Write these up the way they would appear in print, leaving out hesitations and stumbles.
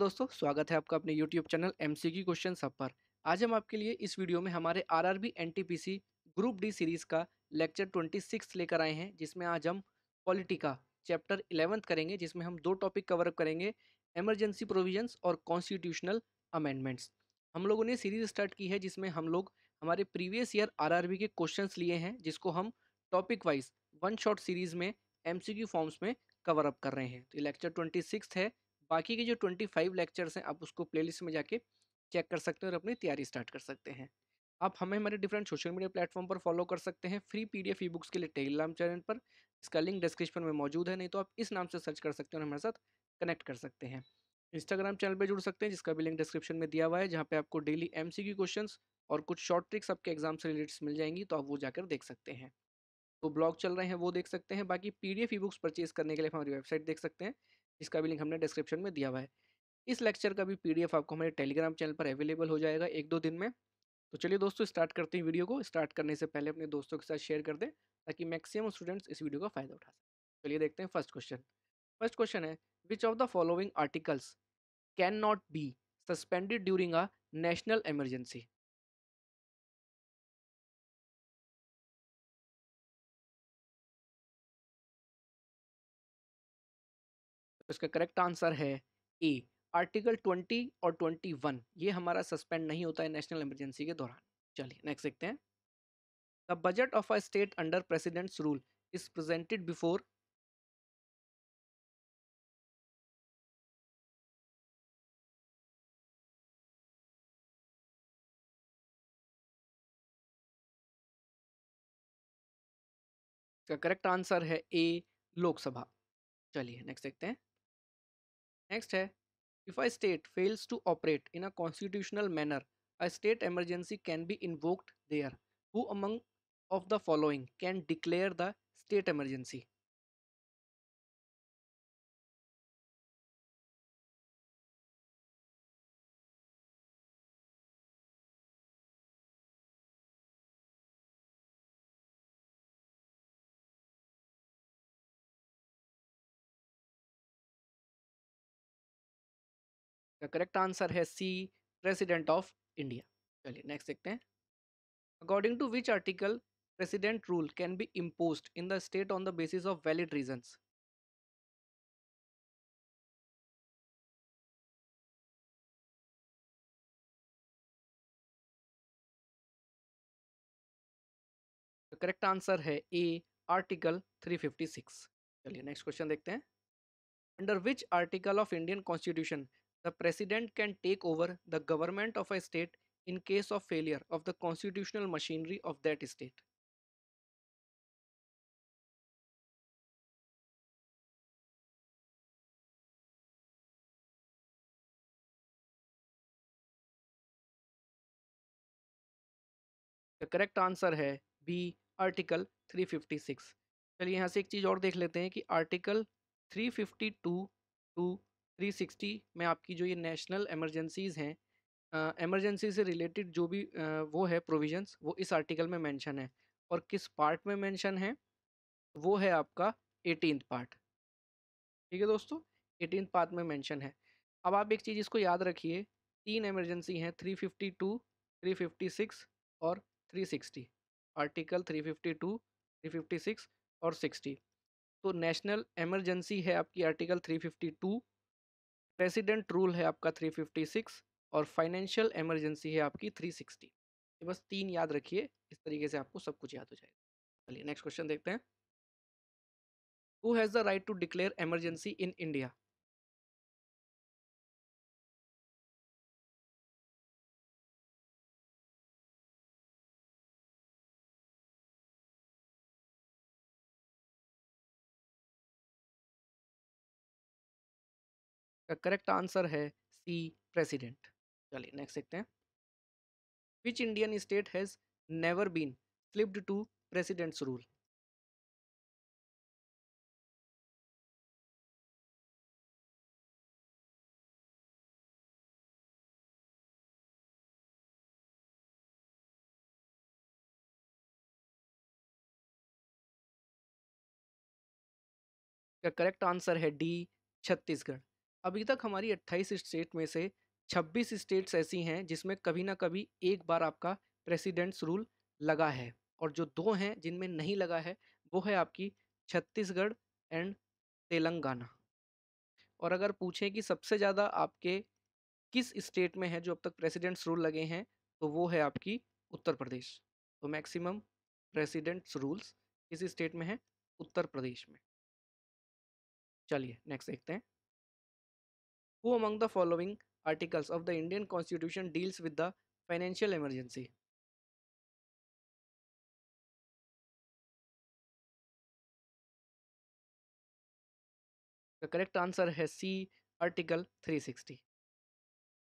दोस्तों, स्वागत है आपका अपने YouTube चैनल एमसीक्यू क्वेश्चन सब पर। आज हम आपके लिए इस वीडियो में हमारे RRB NTPC group D series का लेक्चर 26 लेकर आए हैं, जिसमें आज हम पॉलिटिका चैप्टर 11th करेंगे, जिसमें हम दो टॉपिक कवर अप करेंगे, इमरजेंसी प्रोविजंस और कॉन्स्टिट्यूशनल अमेंडमेंट्स। हम लोगों ने सीरीज स्टार्ट की है जिसमें हम लोग हमारे प्रीवियस ईयर आरआरबी के क्वेश्चंस लिए हैं, जिसको हम topic wise one shot series में एमसीक्यू फॉर्म्स में कवर अप कर रहे हैं। तो ये लेक्चर 26 है। बाकी के जो 25 लेक्चर्स हैं आप उसको प्लेलिस्ट में जाके चेक कर सकते हैं और अपनी तैयारी स्टार्ट कर सकते हैं। आप हमें हमारे डिफरेंट सोशल मीडिया प्लेटफॉर्म पर फॉलो कर सकते हैं। फ्री पीडीएफ ई बुक्स के लिए टेलीग्राम चैनल पर, इसका लिंक डिस्क्रिप्शन में मौजूद है, नहीं तो आप इस नाम से सर्च कर सकते हैं और हमारे साथ कनेक्ट कर सकते हैं। इंस्टाग्राम चैनल पर जुड़ सकते हैं, जिसका भी लिंक डिस्क्रिप्शन में दिया हुआ है, जहाँ पे आपको डेली एमसीक्यू क्वेश्चंस और कुछ शॉर्ट ट्रिक्स आपके एग्जाम से रिलेटेड मिल जाएंगी, तो आप वो जाकर देख सकते हैं। तो ब्लॉग चल रहे हैं वो देख सकते हैं। बाकी पीडीएफ ई बुक्स परचेज करने के लिए हमारी वेबसाइट देख सकते हैं, जिसका भी लिंक हमने डिस्क्रिप्शन में दिया हुआ है। इस लेक्चर का भी पीडीएफ आपको हमारे टेलीग्राम चैनल पर अवेलेबल हो जाएगा एक दो दिन में। तो चलिए दोस्तों, स्टार्ट करते हैं। वीडियो को स्टार्ट करने से पहले अपने दोस्तों के साथ शेयर कर दें, ताकि मैक्सिमम स्टूडेंट्स इस वीडियो का फायदा उठा सकें। चलिए देखते हैं फर्स्ट क्वेश्चन। फर्स्ट क्वेश्चन है, विच of the following articles can not be suspended during a national emergency. तो इसका करेक्ट आंसर है ए, आर्टिकल 20 और 21। ये हमारा सस्पेंड नहीं होता है नेशनल इमरजेंसी के दौरान। चलिए नेक्स्ट देखते हैं। The budget of a state under president's rule is presented before. इसका करेक्ट आंसर है ए, लोकसभा। चलिए नेक्स्ट देखते हैं। नेक्स्ट है, if a state fails to operate in a constitutional manner, a state emergency can be invoked there. Who among of the following can declare the state emergency. का correct answer है C, president of India. चलिए next देखते हैं। According to which article president rule can be imposed in the state on the basis of valid reasons. Correct answer है A, article 356। चलिए next question देखते हैं। Under which article of Indian constitution the president can take over the government of a state in case of failure of the constitutional machinery of that state. The correct answer है B, article 356। चलिए यहाँ से एक चीज़ और देख लेते हैं कि आर्टिकल 352 टू 360 में आपकी जो ये नेशनल इमरजेंसीज हैं, इमरजेंसी से रिलेटेड जो भी वो है प्रोविजंस, वो इस आर्टिकल में मेंशन है। और किस पार्ट में मेंशन है? वो है आपका 18th पार्ट। ठीक है दोस्तों, 18th पार्ट में मेंशन है। अब आप एक चीज़ इसको याद रखिए, तीन इमरजेंसी हैं, 352, 356 और 360। आर्टिकल 352, 356 और 60। तो नेशनल इमरजेंसी है आपकी आर्टिकल 352, प्रेसिडेंट रूल है आपका 356 और फाइनेंशियल इमरजेंसी है आपकी 360। ये बस तीन याद रखिए, इस तरीके से आपको सब कुछ याद हो जाएगा। चलिए नेक्स्ट क्वेश्चन देखते हैं। Who has the right to declare emergency in India. का करेक्ट आंसर है सी, प्रेसिडेंट। चलिए नेक्स्ट देखते हैं। Which Indian state has never been slipped to president's rule. का करेक्ट आंसर है डी, छत्तीसगढ़। अभी तक हमारी 28 स्टेट में से 26 स्टेट्स ऐसी हैं जिसमें कभी ना कभी एक बार आपका प्रेसिडेंट्स रूल लगा है, और जो 2 हैं जिनमें नहीं लगा है वो है आपकी छत्तीसगढ़ एंड तेलंगाना। और अगर पूछें कि सबसे ज़्यादा आपके किस स्टेट में है जो अब तक प्रेसिडेंट्स रूल लगे हैं, तो वो है आपकी उत्तर प्रदेश। तो मैक्सिमम प्रेसिडेंट्स रूल्स किस स्टेट में है? उत्तर प्रदेश में। चलिए नेक्स्ट देखते हैं। Who among the following articles of the Indian constitution deals with the financial emergency? The correct answer है सी, आर्टिकल 360।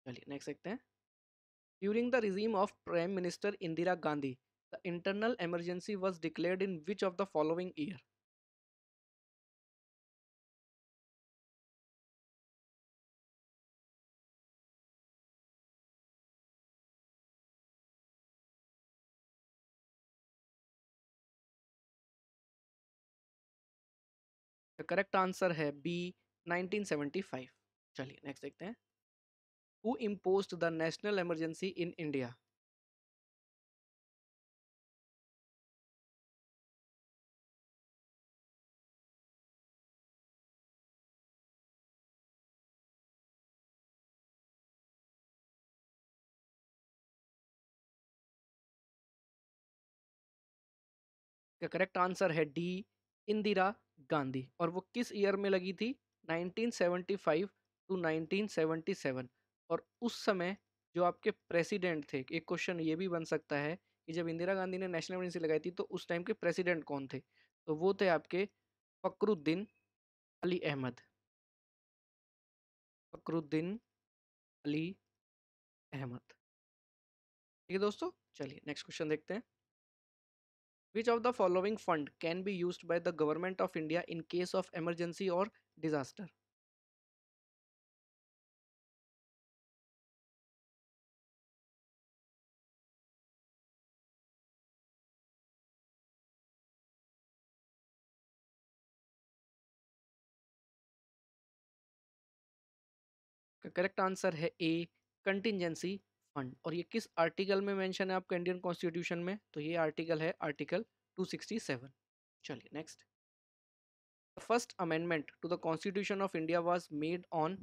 चलिए नेक्स्ट देखते हैं। During the regime of Prime Minister Indira Gandhi, the internal emergency was declared in which of the following year? The correct answer है B, 1975। चलिए next देखते हैं। Who imposed the national emergency in India? का correct answer है D, Indira Gandhi. और वो किस year में लगी थी? 1975 टू 1977। और उस समय जो आपके प्रेसिडेंट थे, एक क्वेश्चन ये भी बन सकता है कि जब इंदिरा गांधी ने नेशनल इमरजेंसी लगाई थी तो उस टाइम के प्रेसिडेंट कौन थे? तो वो थे आपके फकरुद्दीन अली अहमद। फकरुद्दीन अली अहमद। ठीक है दोस्तों, चलिए नेक्स्ट क्वेश्चन देखते हैं। Which of the following fund can be used by the government of India in case of emergency or disaster? का करेक्ट आंसर है ए, कंटिजेंसी फंड। और ये किस आर्टिकल में मेंशन है आपका इंडियन कॉन्स्टिट्यूशन में? तो ये आर्टिकल है आर्टिकल 267। चलिए next. First amendment to the constitution of India was made on?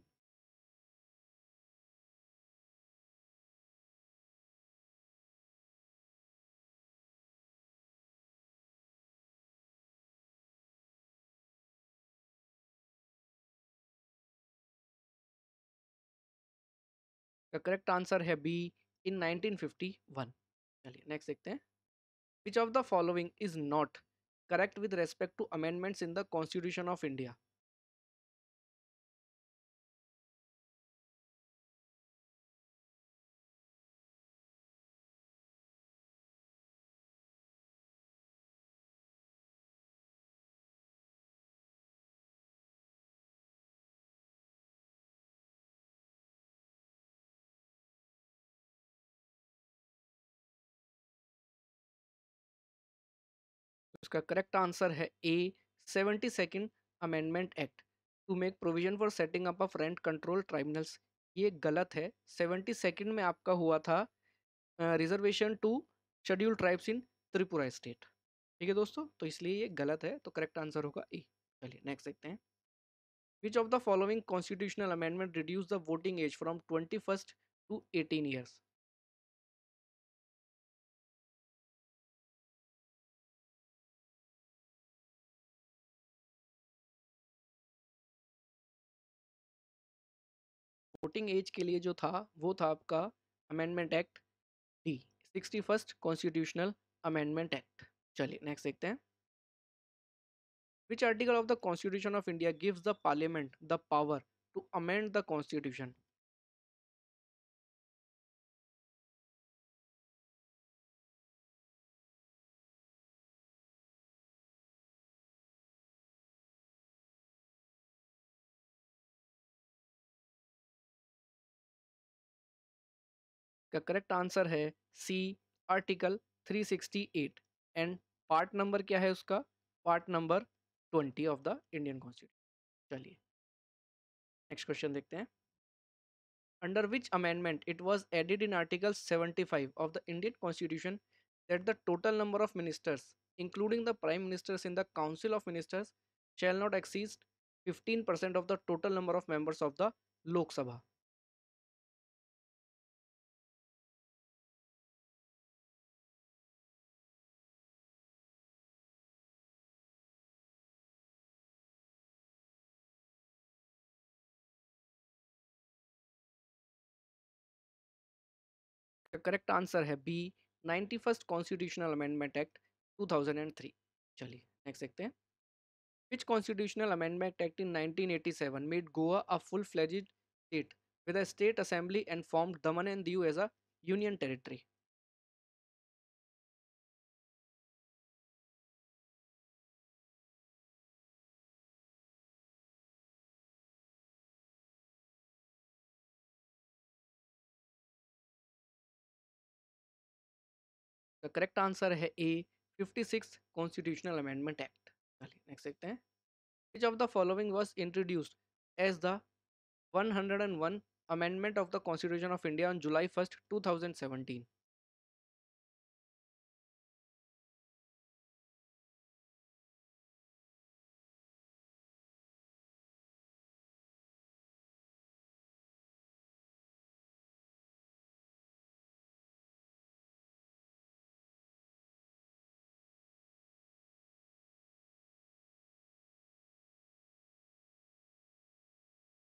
का करेक्ट आंसर है बी, इन 1951। चलिए नेक्स्ट देखते हैं। Which of the following is not correct with respect to amendments in the constitution of India? उसका correct answer है A, 72nd amendment act to make provision for setting up of rent control tribunals. ये गलत है। 72nd में आपका हुआ था reservation to schedule tribes in Tripura state. ठीक है दोस्तों, तो इसलिए ये गलत है, तो करेक्ट आंसर होगा ए। चलिए नेक्स्ट देखते हैं। Which of the following constitutional amendment reduce the voting age from 21st to 18 years? Voting age के लिए जो था वो था आपका amendment act D, 61st constitutional amendment act. चलिए नेक्स्ट देखते हैं। Which article of the constitution of India gives the parliament the power to amend the constitution? का करेक्ट आंसर है C, article 368। And part number क्या है उसका? Part number 20 of the Indian constitution. चलिए next question देखते हैं। Under which amendment it was added in Article 75 of the Indian Constitution that the total number of ministers, including the Prime Ministers in the Council of Ministers, shall not exceed 15% of the total number of members of the Lok Sabha? The correct answer है B, 91st Constitutional Amendment Act 2003। चलिए next देखते हैं। Which constitutional amendment act in 1987 made Goa a full-fledged state with a state assembly and formed Daman and Diu as a union territory? The correct answer है A, 56 constitutional amendment act. चलिए next देखते हैं। Which of the following was introduced as the 101 amendment of the constitution of India on July 1 2017?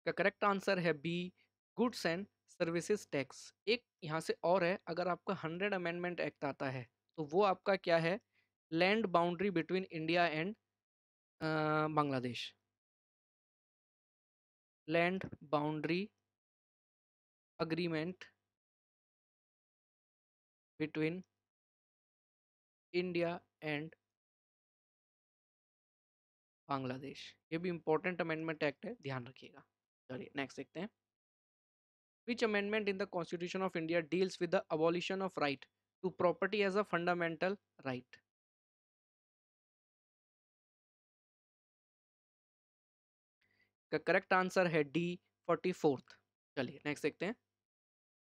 का correct answer है B, goods and services tax. एक यहाँ से और है, अगर आपका 100 अमेंडमेंट एक्ट आता है तो वो आपका क्या है, land boundary between India and Bangladesh. Land boundary agreement between India and Bangladesh. ये भी इंपॉर्टेंट अमेंडमेंट एक्ट है, ध्यान रखिएगा। चलिए नेक्स्ट देखते हैं। Which amendment in the constitution of India deals with the abolition of right to property as a fundamental right? का correct answer है डी, 44th। चलिए नेक्स्ट देखते हैं।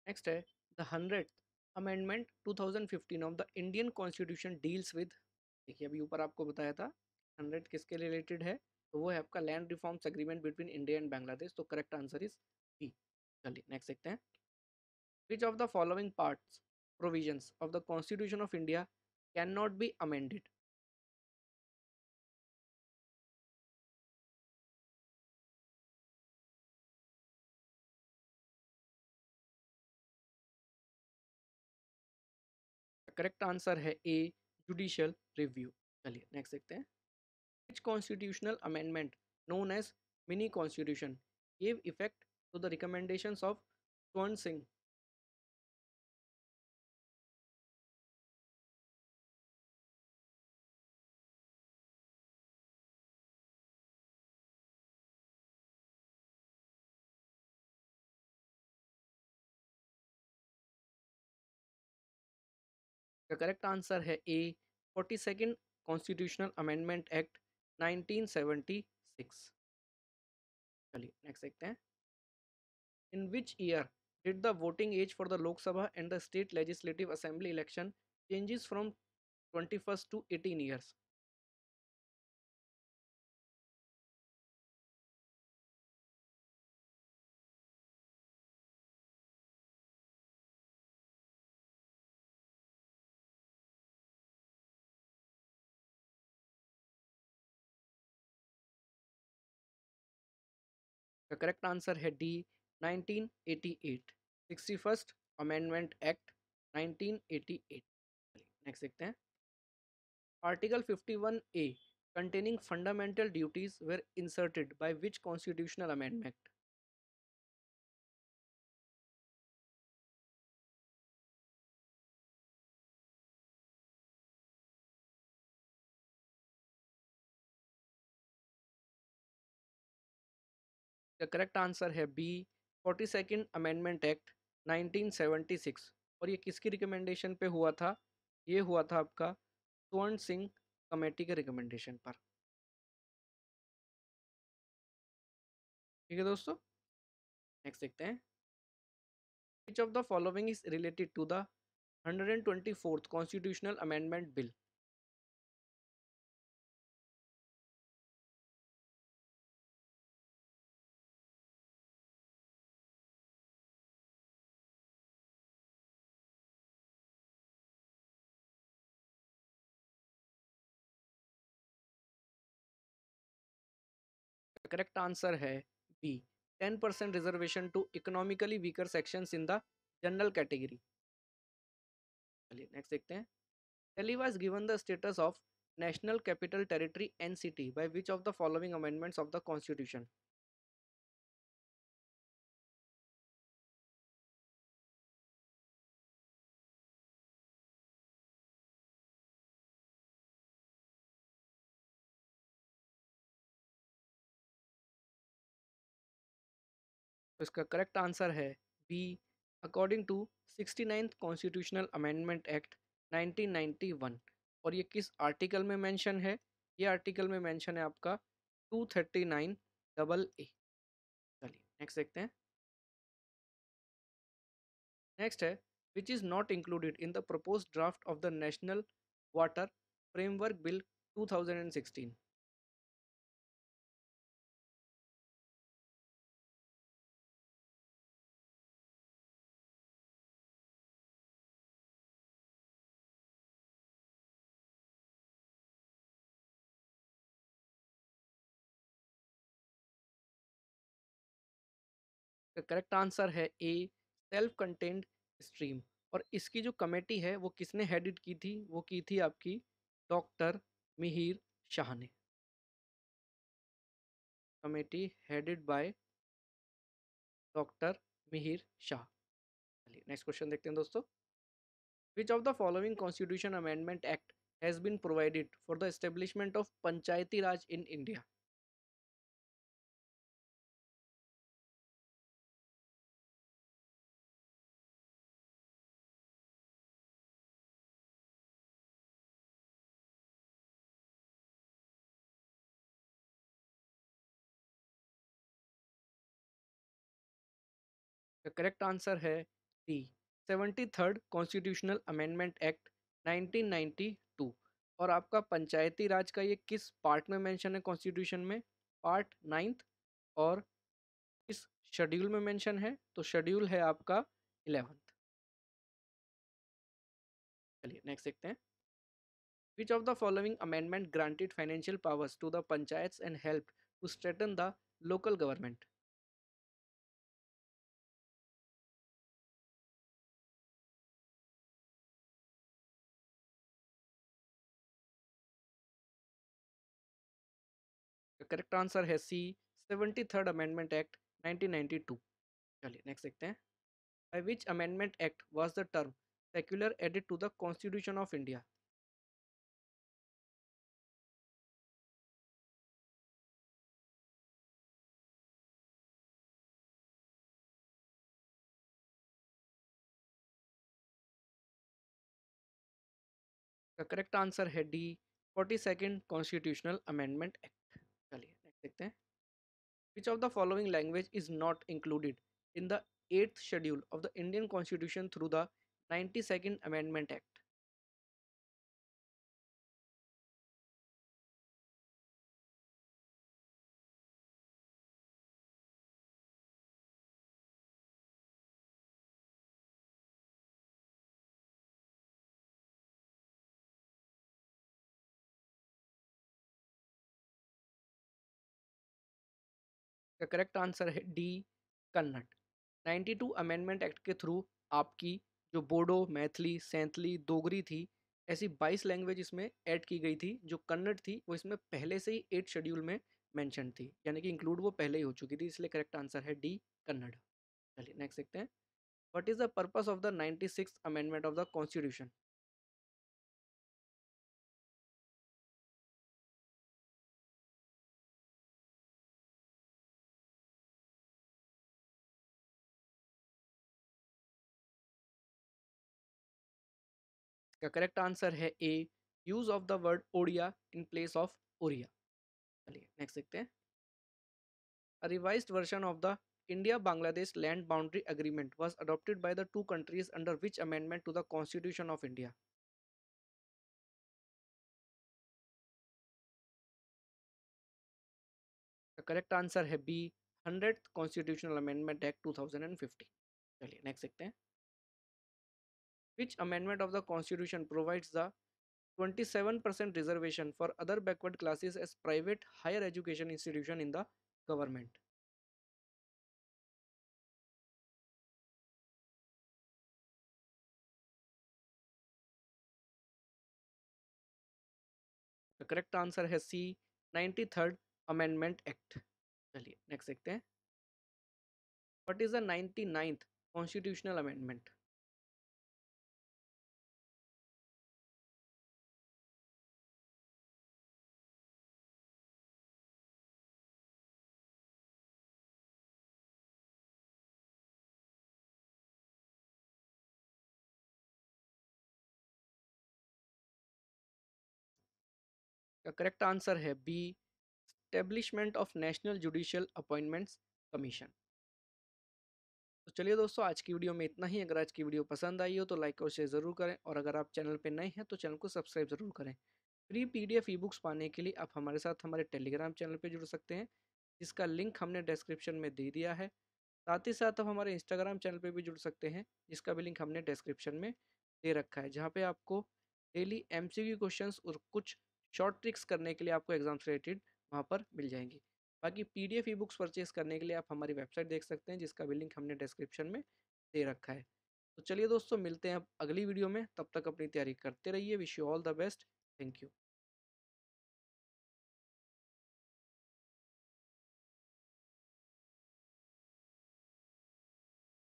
नेक्स्ट है the 100th amendment 2015 of the Indian constitution deals with. देखिए अभी ऊपर आपको बताया था 100 किसके रिलेटेड है, तो वो है आपका land reforms agreement between India and Bangladesh. तो करेक्ट आंसर इज बी। चलिए नेक्स्ट देखते हैं। Which of the following parts provisions of the constitution of India can not be amended? Correct answer है ए, जुडिशियल रिव्यू। चलिए नेक्स्ट देखते हैं। Which constitutional amendment, known as mini constitution, gave effect to the recommendations of Swan Singh? The correct answer है A, 42nd Constitutional Amendment Act 1976। चलिए next देखते हैं। In which year did the voting age for the Lok Sabha and the State Legislative Assembly election changes from 21st to 18 years? The correct answer है D, 1988, 61st Amendment Act 1988। Next देखते हैं। Article 51A containing fundamental duties were inserted by which constitutional amendment? The correct answer है B, 42nd Amendment Act 1976। और ये किसकी recommendation पे हुआ था? ये हुआ था आपका स्वर्ण सिंह कमेटी के रिकमेंडेशन पर। ठीक है दोस्तों। नेक्स्ट देखते हैं, which of the following is related to the 124th constitutional amendment bill. Correct answer है B, 10% reservation to economically weaker sections in the general category. चलिए नेक्स्ट देखते हैं, Delhi was given the status of National Capital Territory NCT by which of the following amendments of the Constitution? तो इसका correct answer है B, according to 69th constitutional amendment act 1991। और ये किस article में मेंशन है? ये आर्टिकल में मेंशन है आपका 239 डबल ए। चलिए नेक्स्ट देखते हैं, नेक्स्ट है, which is not included in the propose draft of the national water framework bill 2016। Correct answer है ए, सेल्फ कंटेन्ड स्ट्रीम। और इसकी जो कमेटी है वो किसने हेडिट की थी? वो की थी आपकी डॉक्टर मिहिर शाह ने। Committee headed by doctor Mihir Shah. चलिए नेक्स्ट क्वेश्चन देखते हैं दोस्तों, which of the following constitution amendment act has been provided for the establishment of Panchayati Raj in India. Correct answer है D, 73rd constitutional amendment act 1992। और आपका पंचायती राज का ये किस पार्ट में मेंशन है कॉन्स्टिट्यूशन में? Part 9th। और किस शेड्यूल में मेंशन है? तो शेड्यूल है आपका 11th। चलिए नेक्स्ट देखते हैं, which of the following amendment granted financial powers to the panchayats and help to strengthen the local government. Correct answer है सी, 73rd अमेंडमेंट एक्ट 1992। चलिए नेक्स्ट देखते हैं, by which amendment act was the term secular added to the Constitution of India? The correct answer है D, 42nd Constitutional Amendment Act। चलिए next देखते हैं, which of the following language is not included in the 8th schedule of the Indian Constitution through the 92nd Amendment Act? The correct answer है D, Kannada. 92 amendment act के through आपकी जो बोडो, मैथिली, सैंथली, डोगरी थी, ऐसी 22 language इसमें ऐड की गई थी। जो कन्नड़ थी वो इसमें पहले से ही 8 शेड्यूल में मेंशन थी, यानी कि इंक्लूड वो पहले ही हो चुकी थी, इसलिए करेक्ट आंसर है डी, कन्नड़। चलिए नेक्स्ट देखते हैं, what is the purpose of the 96th amendment of the constitution? इसका करेक्ट आंसर है A, use of the word Odia in place of Oriya. चलिए नेक्स्ट देखते हैं, a revised version of the India-Bangladesh land boundary agreement was adopted by the two countries under which amendment to the Constitution of India? The correct answer है B 100th constitutional amendment act 2015। चलिए next देखते हैं। Which amendment of the Constitution provides the 27% reservation for other backward classes as private higher education institution in the government? The correct answer है सी 93rd amendment act. चलिए next देखते हैं। What is the 99th constitutional amendment? The correct answer है B Establishment of National Judicial Appointments Commission। तो चलिए दोस्तों, आज की वीडियो में इतना ही। अगर आज की वीडियो पसंद आई हो तो लाइक और शेयर ज़रूर करें, और अगर आप चैनल पे नए हैं तो चैनल को सब्सक्राइब ज़रूर करें। फ्री पीडीएफ ई बुक्स पाने के लिए आप हमारे साथ हमारे टेलीग्राम चैनल पे जुड़ सकते हैं, जिसका लिंक हमने डिस्क्रिप्शन में दे दिया है। साथ ही साथ आप हमारे इंस्टाग्राम चैनल पे भी जुड़ सकते हैं, जिसका भी लिंक हमने डिस्क्रिप्शन में दे रखा है, जहाँ पे आपको डेली एमसीक्यू क्वेश्चंस और कुछ शॉर्ट ट्रिक्स करने के लिए आपको एग्जाम से रिलेटेड वहाँ पर मिल जाएंगी। बाकी पीडीएफ ई बुक्स परचेज करने के लिए आप हमारी वेबसाइट देख सकते हैं, जिसका भी लिंक हमने डिस्क्रिप्शन में दे रखा है। तो चलिए दोस्तों, मिलते हैं अब अगली वीडियो में। तब तक अपनी तैयारी करते रहिए। Wish you all the best. Thank you.